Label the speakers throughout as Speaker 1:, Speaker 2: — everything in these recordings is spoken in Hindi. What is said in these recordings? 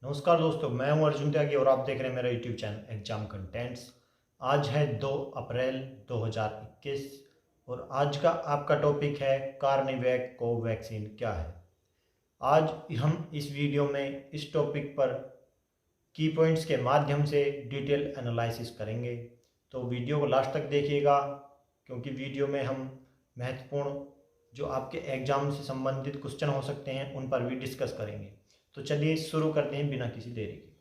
Speaker 1: नमस्कार दोस्तों, मैं हूं अर्जुन त्यागी और आप देख रहे हैं मेरा यूट्यूब चैनल एग्जाम कंटेंट्स। आज है 2 अप्रैल 2021 और आज का आपका टॉपिक है कार्निवैक कोवैक्सीन क्या है। आज हम इस वीडियो में इस टॉपिक पर की पॉइंट्स के माध्यम से डिटेल एनालिसिस करेंगे, तो वीडियो को लास्ट तक देखिएगा क्योंकि वीडियो में हम महत्वपूर्ण जो आपके एग्जाम से संबंधित क्वेश्चन हो सकते हैं उन पर भी डिस्कस करेंगे। तो चलिए शुरू करते हैं बिना किसी देरी के।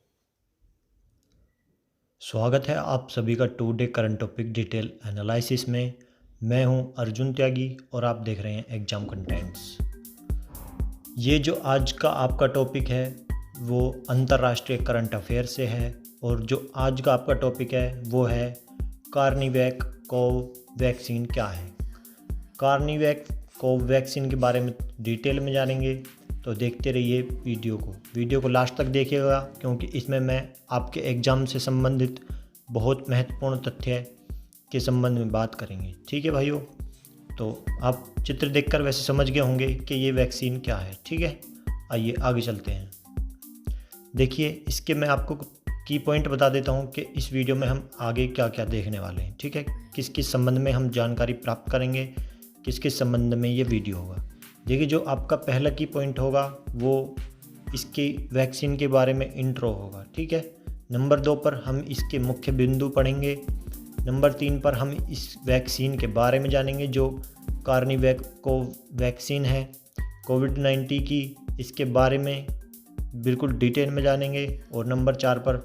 Speaker 1: स्वागत है आप सभी का today current topic detail analysis में। मैं हूं अर्जुन त्यागी और आप देख रहे हैं एग्जाम कंटेंट्स। ये जो आज का आपका टॉपिक है वो अंतर्राष्ट्रीय करंट अफेयर से है और जो आज का आपका टॉपिक है वो है कार्निवैक कोवैक्सीन क्या है। कार्निवैक कोवैक्सीन के बारे में डिटेल में जानेंगे, तो देखते रहिए वीडियो को लास्ट तक देखिएगा क्योंकि इसमें मैं आपके एग्ज़ाम से संबंधित बहुत महत्वपूर्ण तथ्य के संबंध में बात करेंगे। ठीक है भाइयों, तो आप चित्र देखकर वैसे समझ गए होंगे कि ये वैक्सीन क्या है। ठीक है, आइए आगे चलते हैं। देखिए, इसके मैं आपको की पॉइंट बता देता हूँ कि इस वीडियो में हम आगे क्या क्या देखने वाले हैं। ठीक है, किस किस संबंध में हम जानकारी प्राप्त करेंगे, किस किस संबंध में ये वीडियो होगा। देखिए, जो आपका पहला की पॉइंट होगा वो इसकी वैक्सीन के बारे में इंट्रो होगा। ठीक है, नंबर 2 पर हम इसके मुख्य बिंदु पढ़ेंगे। नंबर 3 पर हम इस वैक्सीन के बारे में जानेंगे जो कार्निवैक कोवैक्सीन है कोविड-19 की, इसके बारे में बिल्कुल डिटेल में जानेंगे। और नंबर 4 पर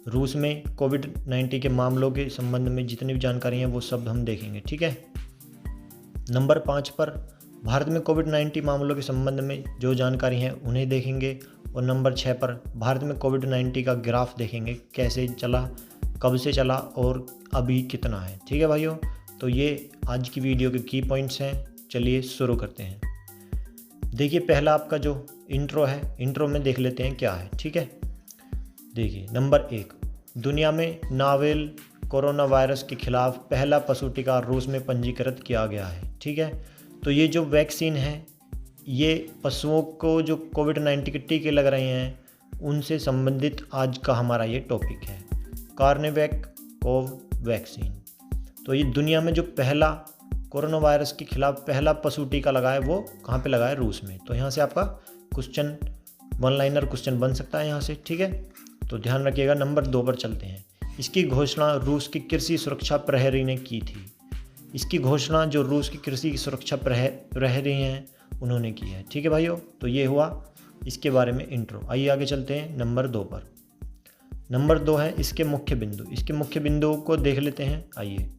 Speaker 1: रूस में कोविड-19 के मामलों के संबंध में जितनी भी जानकारी हैं वो सब हम देखेंगे। ठीक है, नंबर 5 पर भारत में कोविड-19 मामलों के संबंध में जो जानकारी है उन्हें देखेंगे। और नंबर 6 पर भारत में कोविड-19 का ग्राफ देखेंगे, कैसे चला, कब से चला और अभी कितना है। ठीक है भाइयों, तो ये आज की वीडियो के की पॉइंट्स हैं। चलिए शुरू करते हैं। देखिए, पहला आपका जो इंट्रो है, इंट्रो में देख लेते हैं क्या है। ठीक है, देखिए नंबर 1, दुनिया में नावेल कोरोना वायरस के खिलाफ पहला पशु टीका रूस में पंजीकृत किया गया है। ठीक है, तो ये जो वैक्सीन है ये पशुओं को जो कोविड-19 के टीके लग रहे हैं उनसे संबंधित आज का हमारा ये टॉपिक है, कार्निवैक कोवैक्सीन। तो ये दुनिया में जो पहला कोरोना वायरस के खिलाफ पहला पशु टीका लगा है वो कहाँ पे लगा है? रूस में। तो यहाँ से आपका क्वेश्चन वन लाइनर क्वेश्चन बन सकता है यहाँ से। ठीक है, तो ध्यान रखिएगा। नंबर 2 पर चलते हैं। इसकी घोषणा रूस की कृषि सुरक्षा प्रहरी ने की थी। इसकी घोषणा जो रूस की कृषि सुरक्षा प्रहरी हैं उन्होंने की है। ठीक है भाइयों, तो ये हुआ इसके बारे में इंट्रो। आइए आगे चलते हैं नंबर 2 पर। नंबर 2 है इसके मुख्य बिंदु। इसके मुख्य बिंदुओं को देख लेते हैं। आइए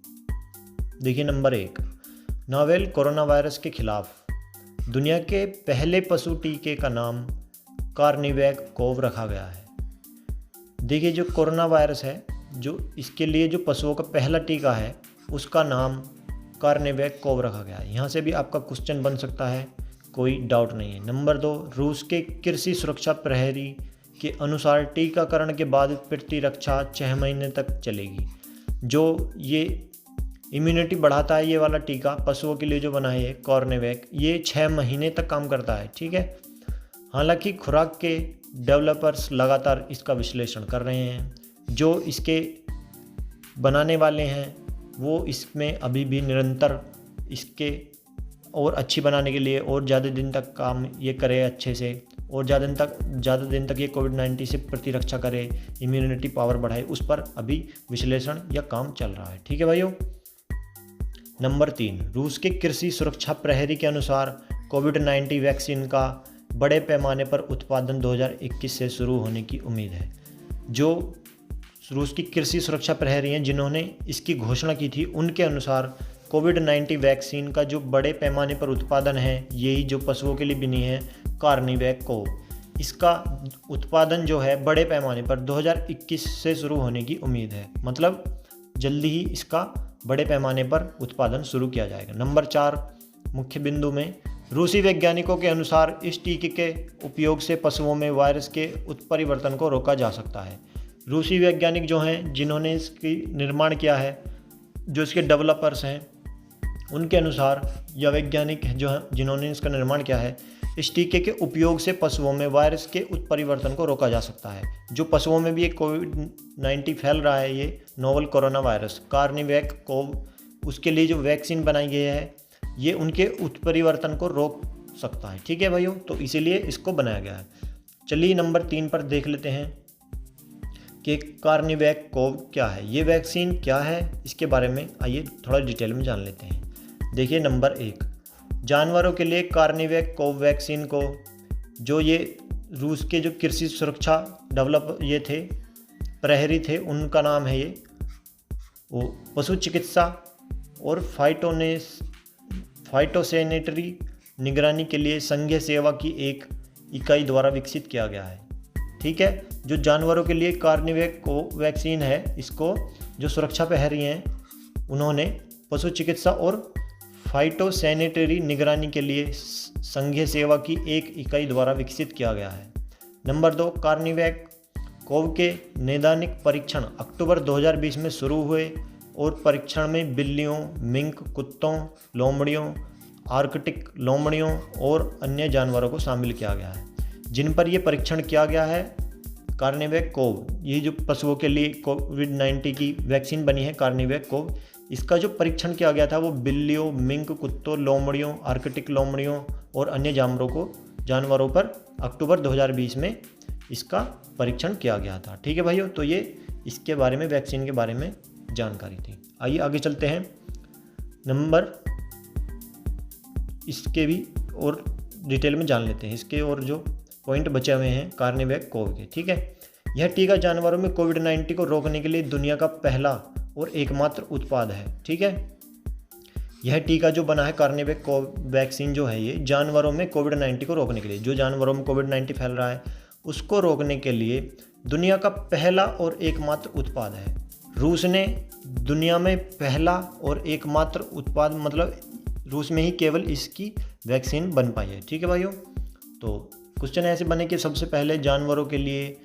Speaker 1: देखिए, नंबर 1, नोवेल कोरोना वायरस के खिलाफ दुनिया के पहले पशु टीके का नाम कार्निवैक कोव रखा गया है। देखिए, जो कोरोना वायरस है जो इसके लिए जो पशुओं का पहला टीका है उसका नाम कार्निवैक कोव रखा गया है। यहाँ से भी आपका क्वेश्चन बन सकता है, कोई डाउट नहीं है। नंबर 2, रूस के कृषि सुरक्षा प्रहरी के अनुसार टीकाकरण के बाद प्रतिरक्षा 6 महीने तक चलेगी। जो ये इम्यूनिटी बढ़ाता है ये वाला टीका पशुओं के लिए जो बना है कार्निवैक, ये 6 महीने तक काम करता है। ठीक है, हालांकि खुराक के डेवलपर्स लगातार इसका विश्लेषण कर रहे हैं। जो इसके बनाने वाले हैं वो इसमें अभी भी निरंतर इसके और अच्छी बनाने के लिए और ज़्यादा दिन तक काम ये करे अच्छे से, और ज़्यादा दिन तक ये कोविड-19 से प्रतिरक्षा करे, इम्यूनिटी पावर बढ़ाए, उस पर अभी विश्लेषण या काम चल रहा है। ठीक है भाइयों। नंबर 3, रूस के कृषि सुरक्षा प्रहरी के अनुसार कोविड-19 वैक्सीन का बड़े पैमाने पर उत्पादन 2021 से शुरू होने की उम्मीद है। जो रूस की कृषि सुरक्षा प्रहरी हैं जिन्होंने इसकी घोषणा की थी, उनके अनुसार कोविड-19 वैक्सीन का जो बड़े पैमाने पर उत्पादन है, यही जो पशुओं के लिए बनी है कार्निवैक कोव, इसका उत्पादन जो है बड़े पैमाने पर 2021 से शुरू होने की उम्मीद है। मतलब जल्दी ही इसका बड़े पैमाने पर उत्पादन शुरू किया जाएगा। नंबर 4 मुख्य बिंदु में, रूसी वैज्ञानिकों के अनुसार इस टीके के उपयोग से पशुओं में वायरस के उत्परिवर्तन को रोका जा सकता है। रूसी वैज्ञानिक जो हैं जिन्होंने इसकी निर्माण किया है, जो इसके डेवलपर्स हैं, उनके अनुसार या वैज्ञानिक जो हैं जिन्होंने इसका निर्माण किया है, इस टीके के उपयोग से पशुओं में वायरस के उत्परिवर्तन को रोका जा सकता है। जो पशुओं में भी एक कोविड-19 फैल रहा है, ये नोवल कोरोना वायरस कार्निवैक कोव, उसके लिए जो वैक्सीन बनाई गई है ये उनके उत्परिवर्तन को रोक सकता है। ठीक है भाइयों, तो इसीलिए इसको बनाया गया है। चलिए नंबर 3 पर देख लेते हैं कि कार्निवैक कोव क्या है, ये वैक्सीन क्या है, इसके बारे में आइए थोड़ा डिटेल में जान लेते हैं। देखिए नंबर 1, जानवरों के लिए कार्निवैक कोव वैक्सीन को जो ये रूस के जो कृषि सुरक्षा डेवलप ये थे प्रहरी थे, उनका नाम है ये, वो पशु चिकित्सा और फाइटोसैनिटरी निगरानी के लिए संघीय सेवा की एक इकाई द्वारा विकसित किया गया है। ठीक है, जो जानवरों के लिए कार्निवैक को वैक्सीन है, इसको जो सुरक्षा प्रहरी हैं उन्होंने पशु चिकित्सा और फाइटोसैनिटरी निगरानी के लिए संघीय सेवा की एक इकाई द्वारा विकसित किया गया है। नंबर 2, कार्निवैक कोव के नैदानिक परीक्षण अक्टूबर 2020 में शुरू हुए और परीक्षण में बिल्लियों, मिंक, कुत्तों, लोमड़ियों, आर्कटिक लोमड़ियों और अन्य जानवरों को शामिल किया गया है, जिन पर यह परीक्षण किया गया है। कार्निवैक कोव, ये जो पशुओं के लिए कोविड-19 की वैक्सीन बनी है कार्निवैक कोव, इसका जो परीक्षण किया गया था वो बिल्लियों, मिंक, कुत्तों, लोमड़ियों, आर्कटिक लोमड़ियों और अन्य जानवरों पर अक्टूबर 2020 में इसका परीक्षण किया गया था। ठीक है भाइयों, तो ये इसके बारे में, वैक्सीन के बारे में जानकारी थी। आइए आगे चलते हैं। नंबर इसके भी और डिटेल में जान लेते हैं, इसके और जो पॉइंट बचे हुए हैं कार्निवैक कोव के। ठीक है, यह टीका जानवरों में कोविड-19 को रोकने के लिए दुनिया का पहला और एकमात्र उत्पाद है। ठीक है, यह टीका जो बना है कार्निवैक कोव वैक्सीन जो है, ये जानवरों में कोविड-19 को रोकने के लिए, जो जानवरों में कोविड-19 फैल रहा है उसको रोकने के लिए दुनिया का पहला और एकमात्र उत्पाद है। रूस ने दुनिया में पहला और एकमात्र उत्पाद, मतलब रूस में ही केवल इसकी वैक्सीन बन पाई है। ठीक है भाइयों, तो क्वेश्चन ऐसे बने कि सबसे पहले जानवरों के लिए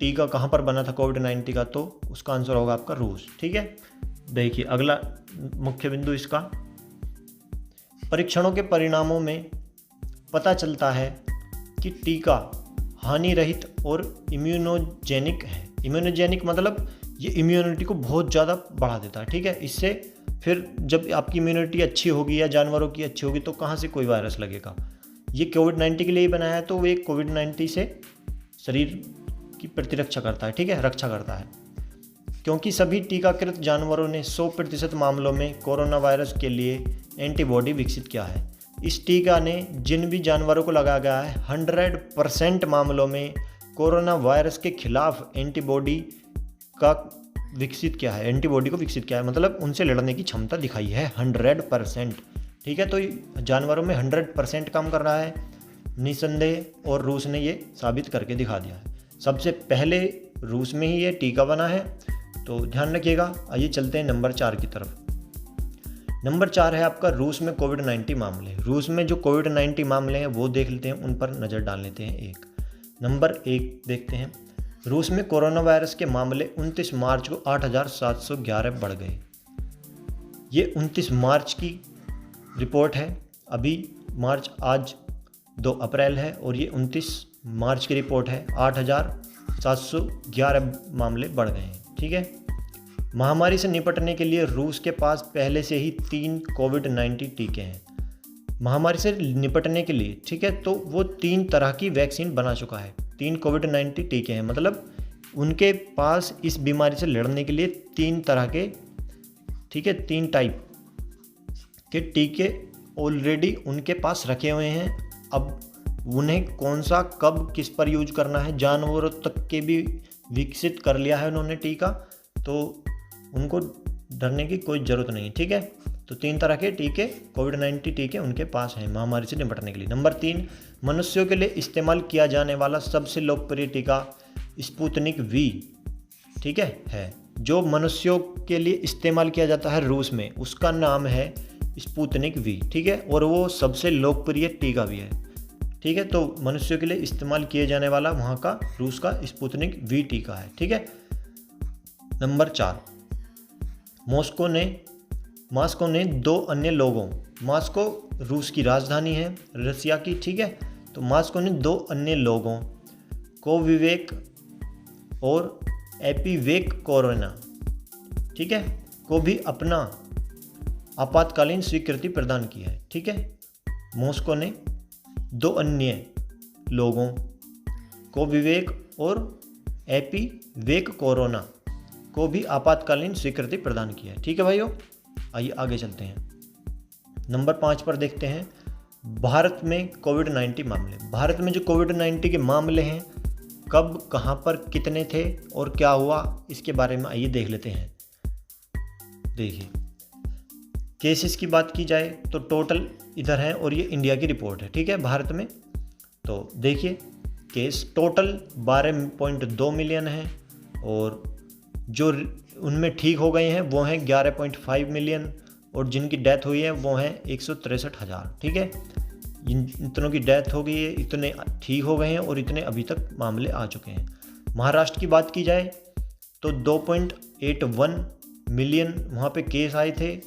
Speaker 1: टीका कहाँ पर बना था कोविड-19 का, तो उसका आंसर होगा आपका रूस। ठीक है, देखिए अगला मुख्य बिंदु इसका, परीक्षणों के परिणामों में पता चलता है कि टीका हानि रहित और इम्यूनोजेनिक है। इम्यूनोजेनिक मतलब ये इम्यूनिटी को बहुत ज़्यादा बढ़ा देता है। ठीक है, इससे फिर जब आपकी इम्यूनिटी अच्छी होगी या जानवरों की अच्छी होगी तो कहाँ से कोई वायरस लगेगा। ये कोविड-19 के लिए ही बनाया है, तो वे कोविड-19 से शरीर की प्रतिरक्षा करता है। ठीक है, रक्षा करता है, क्योंकि सभी टीकाकृत जानवरों ने 100% मामलों में कोरोना वायरस के लिए एंटीबॉडी विकसित किया है। इस टीका ने जिन भी जानवरों को लगाया गया है 100% मामलों में कोरोना वायरस के खिलाफ एंटीबॉडी को विकसित किया है, मतलब उनसे लड़ने की क्षमता दिखाई है 100%। ठीक है, तो जानवरों में 100% काम कर रहा है निसंदेह, और रूस ने ये साबित करके दिखा दिया है। सबसे पहले रूस में ही ये टीका बना है, तो ध्यान रखिएगा। आइए चलते हैं नंबर 4 की तरफ। नंबर 4 है आपका रूस में कोविड-19 मामले। रूस में जो कोविड-19 मामले हैं वो देख लेते हैं, उन पर नज़र डाल लेते हैं। नंबर 1 देखते हैं, रूस में कोरोना वायरस के मामले 29 मार्च को 8,711 बढ़ गए। ये 29 मार्च की रिपोर्ट है, अभी आज 2 अप्रैल है और ये 29 मार्च की रिपोर्ट है। 8,711 मामले बढ़ गए हैं। ठीक है, महामारी से निपटने के लिए रूस के पास पहले से ही 3 कोविड-19 टीके हैं। महामारी से निपटने के लिए, ठीक है, तो वो 3 तरह की वैक्सीन बना चुका है। 3 कोविड-19 टीके हैं, मतलब उनके पास इस बीमारी से लड़ने के लिए 3 तरह के, ठीक है, 3 टाइप के टीके ऑलरेडी उनके पास रखे हुए हैं। अब उन्हें कौन सा कब किस पर यूज करना है, जानवरों तक के भी विकसित कर लिया है उन्होंने टीका, तो उनको डरने की कोई ज़रूरत नहीं। ठीक है, तो 3 तरह के टीके कोविड-19 टीके उनके पास हैं महामारी से निपटने के लिए। नंबर 3, मनुष्यों के लिए इस्तेमाल किया जाने वाला सबसे लोकप्रिय टीका स्पुतनिक वी, ठीक है, जो मनुष्यों के लिए इस्तेमाल किया जाता है रूस में, उसका नाम है स्पुतनिक वी। ठीक है, और वो सबसे लोकप्रिय टीका भी है। ठीक है, तो मनुष्यों के लिए इस्तेमाल किए जाने वाला वहाँ का रूस का स्पुतनिक वी टीका है। ठीक है, नंबर 4, मॉस्को ने 2 अन्य लोगों, मॉस्को रूस की राजधानी है रसिया की, ठीक है, तो मॉस्को ने 2 अन्य लोगों कोविवेक और एपिवेक कोरोना, ठीक है, को भी अपना आपातकालीन स्वीकृति प्रदान की है। ठीक है, मॉस्को ने 2 अन्य लोगों कोविवेक और एपिवेक कोरोना को भी आपातकालीन स्वीकृति प्रदान की है। ठीक है भाइयों, आइए आगे चलते हैं। नंबर 5 पर देखते हैं भारत में कोविड-19 मामले। भारत में जो कोविड-19 के मामले हैं, कब, कहां पर, कितने थे और क्या हुआ, इसके बारे में आइए देख लेते हैं। देखिए, केसेस की बात की जाए तो टोटल इधर है और ये इंडिया की रिपोर्ट है। ठीक है, भारत में तो देखिए केस टोटल 12.2 मिलियन है और जो उनमें ठीक हो गए हैं वो हैं 11.5 मिलियन और जिनकी डेथ हुई है वो हैं 163,000। ठीक है, इतनों की डेथ हो गई है, इतने ठीक हो गए हैं और इतने अभी तक मामले आ चुके हैं। महाराष्ट्र की बात की जाए तो 2.81 मिलियन वहाँ पे केस आए थे,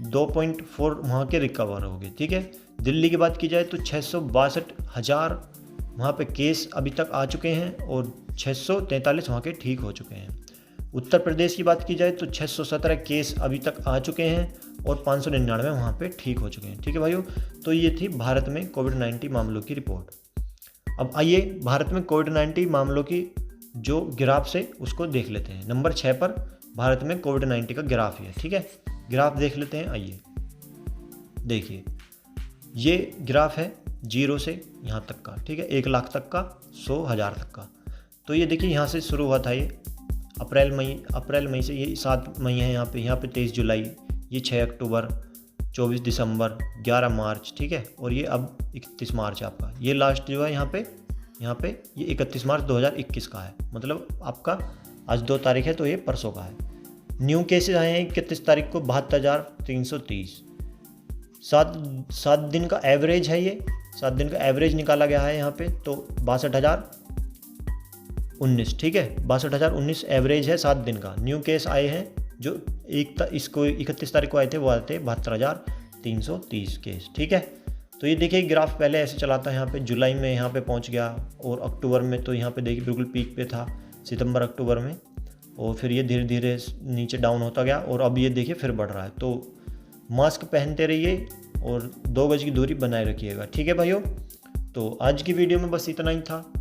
Speaker 1: 2.4 वहाँ के रिकवर हो गए। ठीक है, दिल्ली की बात की जाए तो 662,000 वहाँ पे केस अभी तक आ चुके हैं और 643 वहाँ के ठीक हो चुके हैं। उत्तर प्रदेश की बात की जाए तो 617 केस अभी तक आ चुके हैं और 599 वहाँ पे ठीक हो चुके हैं। ठीक है भाइयों, तो ये थी भारत में कोविड-19 मामलों की रिपोर्ट। अब आइए भारत में कोविड-19 मामलों की जो ग्राफ से उसको देख लेते हैं। नंबर 6 पर भारत में कोविड-19 का ग्राफ है। ठीक है, ग्राफ देख लेते हैं। आइए देखिए, ये ग्राफ है 0 से यहाँ तक का। ठीक है, 1 लाख तक का, 100,000 तक का। तो ये देखिए यहाँ से शुरू हुआ था, ये अप्रैल मई से, ये 7 मई है यहाँ पे 23 जुलाई, ये 6 अक्टूबर, 24 दिसंबर, 11 मार्च। ठीक है, और ये अब 31 मार्च आपका, ये लास्ट जो है यहाँ पे ये 31 मार्च 2021 का है। मतलब आपका आज 2 तारीख है तो ये परसों का है। न्यू केसेस आए हैं 31 तारीख को 72,330। 7 दिन का एवरेज है, ये 7 दिन का एवरेज निकाला गया है यहाँ पे, तो 62,019। ठीक है, 62,019 एवरेज है 7 दिन का। न्यू केस आए हैं जो इसको 31 तारीख को आए थे, वो आए थे 72,330 केस। ठीक है, तो ये देखिए ग्राफ पहले ऐसे चला था, यहाँ पे जुलाई में यहाँ पे पहुँच गया और अक्टूबर में तो यहाँ पे देखिए बिल्कुल पीक पे था, सितंबर अक्टूबर में, और फिर ये धीरे धीरे नीचे डाउन होता गया और अब ये देखिए फिर बढ़ रहा है। तो मास्क पहनते रहिए और 2 गज की दूरी बनाए रखिएगा। ठीक है भाइयों, तो आज की वीडियो में बस इतना ही था।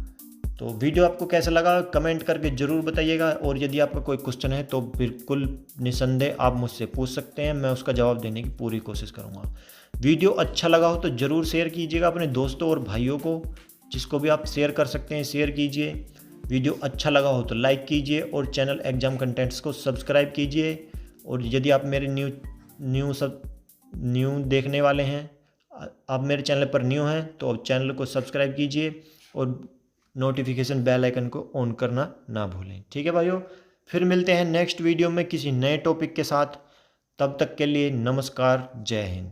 Speaker 1: तो वीडियो आपको कैसा लगा कमेंट करके ज़रूर बताइएगा और यदि आपका कोई क्वेश्चन है तो बिल्कुल निसंदेह आप मुझसे पूछ सकते हैं, मैं उसका जवाब देने की पूरी कोशिश करूँगा। वीडियो अच्छा लगा हो तो ज़रूर शेयर कीजिएगा अपने दोस्तों और भाइयों को, जिसको भी आप शेयर कर सकते हैं शेयर कीजिए। वीडियो अच्छा लगा हो तो लाइक कीजिए और चैनल एग्जाम कंटेंट्स को सब्सक्राइब कीजिए। और यदि आप मेरे न्यू देखने वाले हैं, आप मेरे चैनल पर न्यू हैं तो आप चैनल को सब्सक्राइब कीजिए और नोटिफिकेशन बेल आइकन को ऑन करना ना भूलें। ठीक है भाइयों, फिर मिलते हैं नेक्स्ट वीडियो में किसी नए टॉपिक के साथ। तब तक के लिए नमस्कार, जय हिंद।